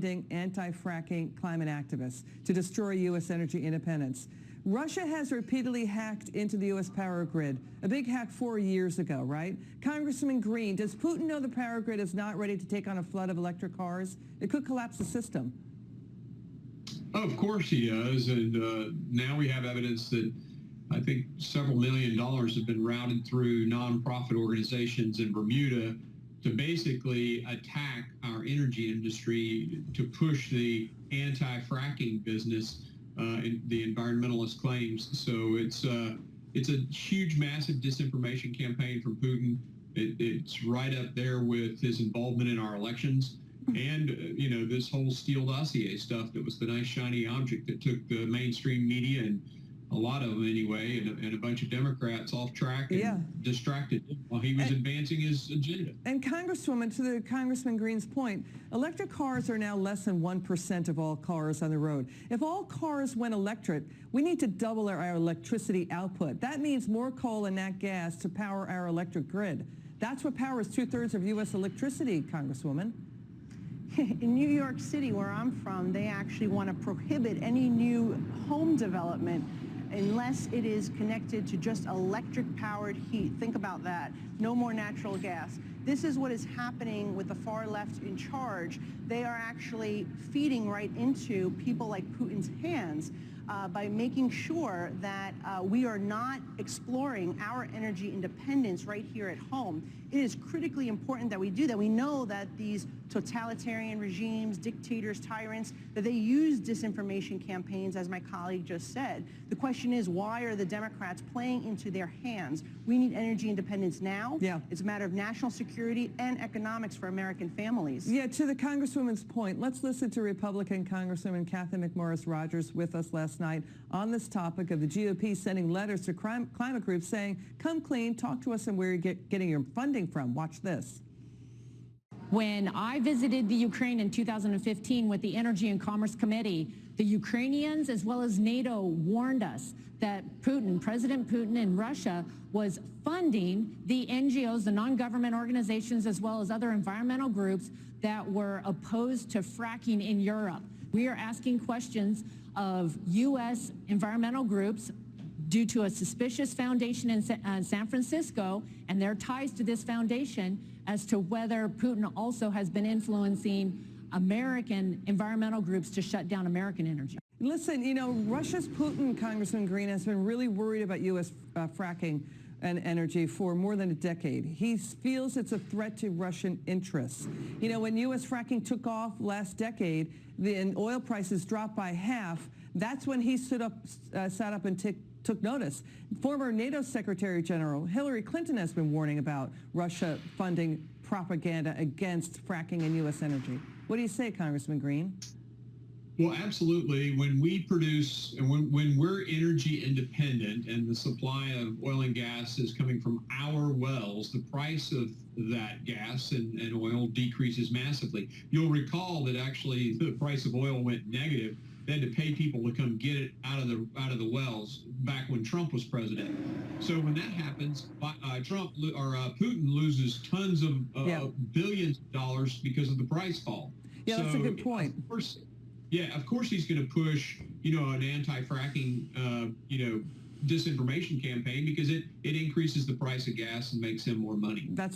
funding anti-fracking climate activists to destroy U.S. energy independence. Russia has repeatedly hacked into the U.S. power grid, a big hack 4 years ago, right? Congressman Green, does Putin know the power grid is not ready to take on a flood of electric cars? It could collapse the system. Oh, of course he does, and now we have evidence that I think several $1 million have been routed through nonprofit organizations in Bermuda to basically attack our energy industry, to push the anti-fracking business and the environmentalist claims. So it's a huge, massive disinformation campaign from Putin. It's right up there with his involvement in our elections. And, you know, this whole Steele dossier stuff that was the nice shiny object that took the mainstream media, and a lot of them anyway, and a bunch of Democrats off track and distracted him while he was advancing his agenda. And Congresswoman, to the Congressman Green's point, electric cars are now less than 1% of all cars on the road. If all cars went electric, we need to double our electricity output. That means more coal and nat gas to power our electric grid. That's what powers 2/3 of U.S. electricity, Congresswoman. In New York City, where I'm from, they actually want to prohibit any new home development unless it is connected to just electric-powered heat. Think about that. No more natural gas. This is what is happening with the far left in charge. They are actually feeding right into people like Putin's hands by making sure that we are not exploring our energy independence right here at home. It is critically important that we do that. We know that these totalitarian regimes, dictators, tyrants, that they use disinformation campaigns, as my colleague just said. The question is, why are the Democrats playing into their hands? We need energy independence now. Yeah. It's a matter of national security and economics for American families. Yeah, to the Congresswoman's point, let's listen to Republican Congresswoman Cathy McMorris Rodgers with us last night on this topic of the GOP sending letters to climate groups saying, come clean, talk to us and where you're getting your funding from. Watch this. When I visited the Ukraine in 2015 with the Energy and Commerce Committee, the Ukrainians as well as NATO warned us that Putin, President Putin in Russia, was funding the NGOs, the non-government organizations, as well as other environmental groups that were opposed to fracking in Europe. We are asking questions of U.S. environmental groups due to a suspicious foundation in San Francisco and their ties to this foundation as to whether Putin also has been influencing American environmental groups to shut down American energy. Listen, you know, Russia's Putin, Congressman Green, has been really worried about U.S. fracking and energy for more than a decade. He feels it's a threat to Russian interests. You know, when U.S. fracking took off last decade, and oil prices dropped by half, that's when he sat up and took notice. Former NATO Secretary General Hillary Clinton has been warning about Russia funding propaganda against fracking and U.S. energy. What do you say, Congressman Green? Well, absolutely. When we produce and when we're energy independent and the supply of oil and gas is coming from our wells, the price of that gas and oil decreases massively. You'll recall that actually the price of oil went negative. They had to pay people to come get it out of the wells back when Trump was president. So when that happens, Putin loses tons of billions of dollars because of the price fall. Yeah, that's a good point. Of course he's going to push, you know, an anti-fracking, disinformation campaign because it increases the price of gas and makes him more money. That's right.